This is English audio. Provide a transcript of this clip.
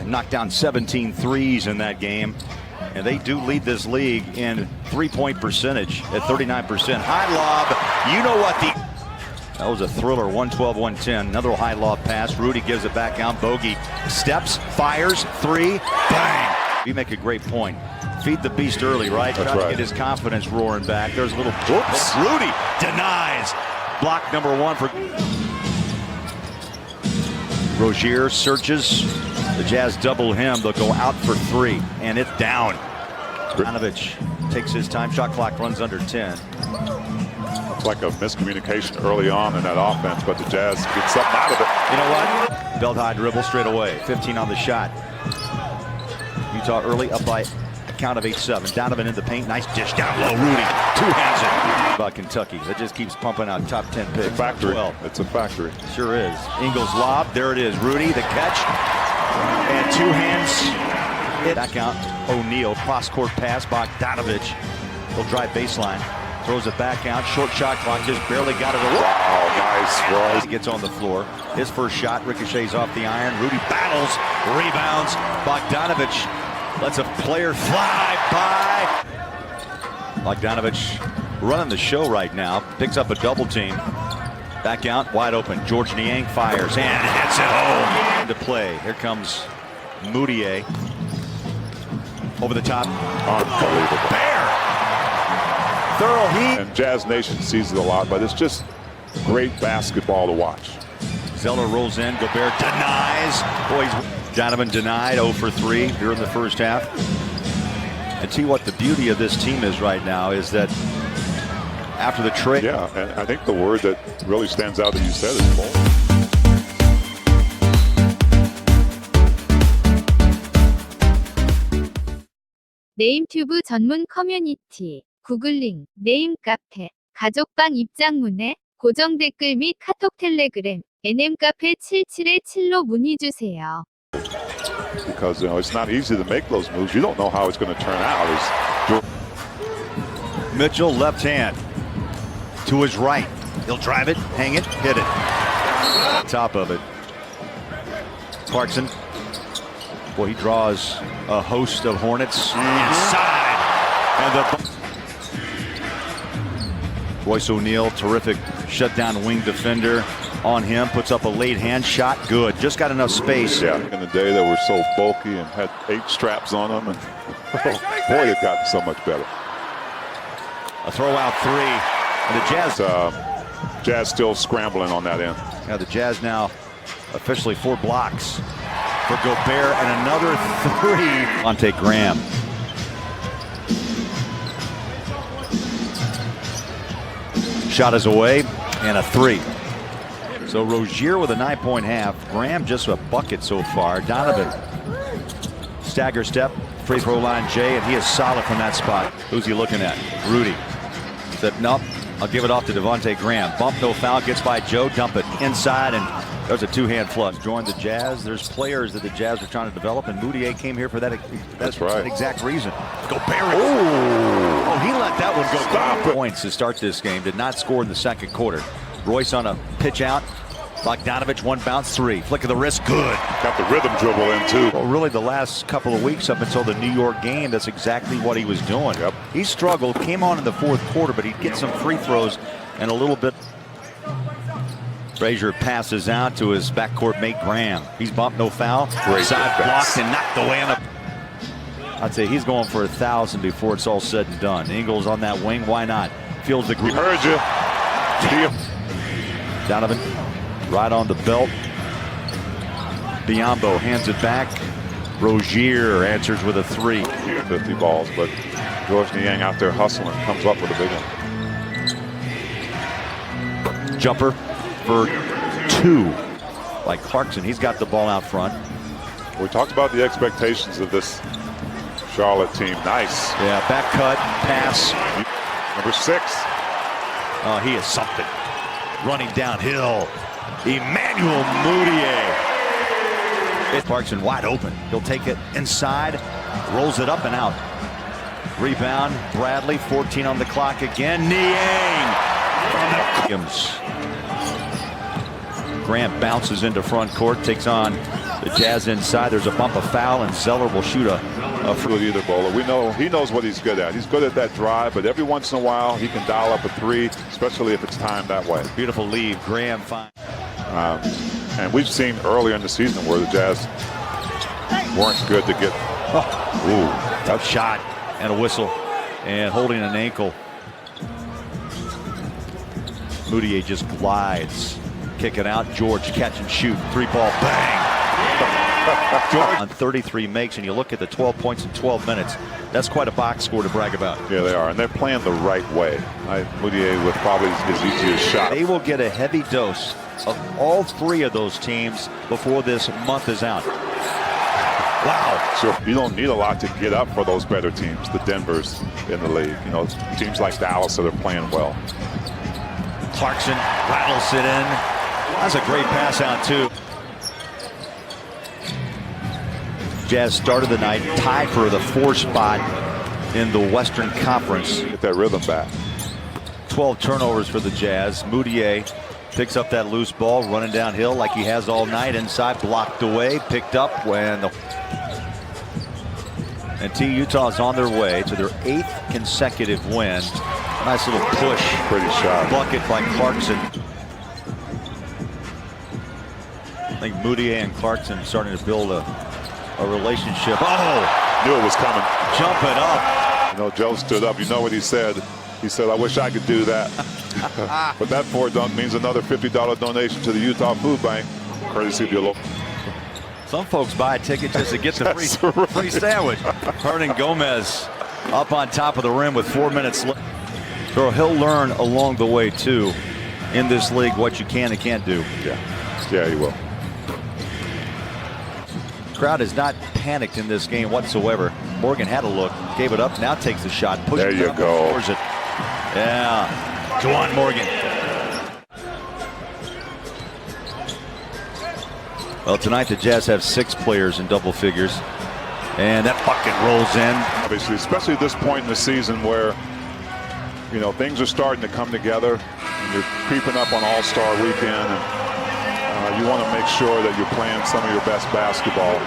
knocked down 17 threes in that game. And they do lead this league in three-point percentage at 39%. High lob, you know what that was a thriller, 112-110. Another high lob pass. Rudy gives it back out. Bogey steps, fires, three, bang. You make a great point. Feed the beast early, right? That's Try right. to get his confidence roaring back. There's a little whoops. Rudy denies. Block number one for Rozier. Searches. The Jazz double him. They'll go out for three, and it's down. Bogdanovich takes his time. Shot clock runs under 10. It's like a miscommunication early on in that offense, but the Jazz get something out of it. You know what? Belt high dribble straight away. 15 on the shot. Utah early, up by a count of 8-7. Donovan in the paint. Nice dish down low. Rudy two-hands it. About Kentucky. That just keeps pumping out top 10 picks. It's a factory. Well, it's a factory. Sure is. Ingles lob. There it is. Rudy, the catch. And two hands. Back out. O'Neal. Cross-court pass. Bogdanovich. He'll drive baseline. Throws it back out. Short shot clock. Just barely got it. Wow, nice. Roy. He gets on the floor. His first shot ricochets off the iron. Rudy battles. Rebounds. Bogdanovich lets a player fly by. Bogdanovich running the show right now. Picks up a double team. Back out. Wide open. George Niang fires and hits it home. To play. Here comes Moutier. Over the top. Unbelievable. Bear. Thorough heat. And Jazz Nation sees it a lot, but it's just great basketball to watch. Zeller rolls in. Gobert denies. Boy, Donovan denied 0 for 3 here in the first half. And see what the beauty of this team is right now is that after the trade. Yeah, and I think the word that really stands out that you said is bold. 네임튜브 전문 커뮤니티, 구글링, 네임 카페, 가족방 입장문에 고정 댓글 및 카톡 텔레그램, nmcafe 777로 문의주세요. Because it's not easy to make those moves. You don't know how it's going to turn out. Mitchell left hand to his right. He'll drive it, hang it, hit it. Top of it. Clarkson. Boy, he draws a host of Hornets inside. And Royce O'Neal, terrific shutdown wing defender on him. Puts up a late hand shot. Good. Just got enough space. Yeah, in the day they were so bulky and had 8 straps on them. And boy, they've gotten so much better. A throw out three. And the Jazz. Jazz still scrambling on that end. Yeah, the Jazz now officially 4 blocks for Gobert and another 3. Monte Graham. Shot is away and a 3. So Rozier with a 9-point half. Graham just a bucket so far. Donovan. Stagger step. Free throw line Jay, and he is solid from that spot. Who's he looking at? Rudy. Said, nope, I'll give it off to Devontae Graham. Bump, no foul, gets by Joe, dump it inside, and there's a two-hand flush. Joined the Jazz. There's players that the Jazz are trying to develop, and Moutier came here for that's right. That exact reason. Gobert. Oh, he let that one go. Stop points to start this game. Did not score in the second quarter. Royce on a pitch out. Bogdanovich, one bounce, 3. Flick of the wrist, good. Got the rhythm dribble in too. Well, really the last couple of weeks up until the New York game, that's exactly what he was doing. Yep. He struggled, came on in the fourth quarter, but he'd get some free throws and a little bit. Frazier passes out to his backcourt mate Graham. He's bumped, no foul. Great side defense. blocked and knocked away on a. I'd say he's going for 1,000 before it's all said and done. Ingles on that wing, why not? Feels the We heard you. Donovan right on the belt. Biyombo hands it back. Rozier answers with a 3. 50 balls, but George Niang out there hustling, comes up with a big one. Jumper for 2 by Clarkson. He's got the ball out front. We talked about the expectations of this Charlotte team. Nice. Yeah, back cut, pass. Number 6. Oh, he is something. Running downhill. Emmanuel Moutier. Clarkson wide open. He'll take it inside, rolls it up and out. Rebound, Bradley, 14 on the clock again. Niang from the Grant bounces into front court, takes on the Jazz inside. There's a bump, a foul, and Zeller will shoot a With either bowler. We know he knows what he's good at. He's good at that drive, but every once in a while he can dial up a three, especially if it's timed that way. beautiful lead. Graham finds. And we've seen earlier in the season where the Jazz weren't good to get. Ooh, tough shot and a whistle and holding an ankle. Moutier just glides, kicking out. George catch and shoot. 3-ball bang. George on 33 makes, and you look at the 12 points in 12 minutes. That's quite a box score to brag about. Yeah, they are, and they're playing the right way. Moutier with probably his easiest shot. They will get a heavy dose of all three of those teams before this month is out. Wow. So you don't need a lot to get up for those better teams, the Denvers in the league. You know, teams like Dallas that are playing well. Clarkson rattles it in. That's a great pass out too. Jazz started the night tied for the 4 spot in the Western Conference. Get that rhythm back. 12 turnovers for the Jazz. Moutier picks up that loose ball, running downhill like he has all night. Inside, blocked away, picked up when the... And Utah's on their way to their 8th consecutive win. Nice little push. Pretty shot. Bucket by Clarkson. I think Moutier and Clarkson starting to build a relationship. Oh! Knew it was coming. Jump it up. You know, Joe stood up. You know what he said? He said, I wish I could do that. But that 4 dunk means another $50 donation to the Utah Food Bank, courtesy of your local. Some folks buy a ticket just to get the free sandwich. Hernan Gomez up on top of the rim with 4 minutes left. So he'll learn along the way, too, in this league, what you can and can't do. Yeah, he will. Crowd is not panicked in this game whatsoever. Morgan had a look, gave it up, now takes the shot. There you go. It. Yeah. Juwan Morgan. Well, tonight the Jazz have 6 players in double figures. And that bucket rolls in. Obviously, especially at this point in the season where, you know, things are starting to come together. And you're creeping up on All-Star weekend. And you want to make sure that you're playing some of your best basketball.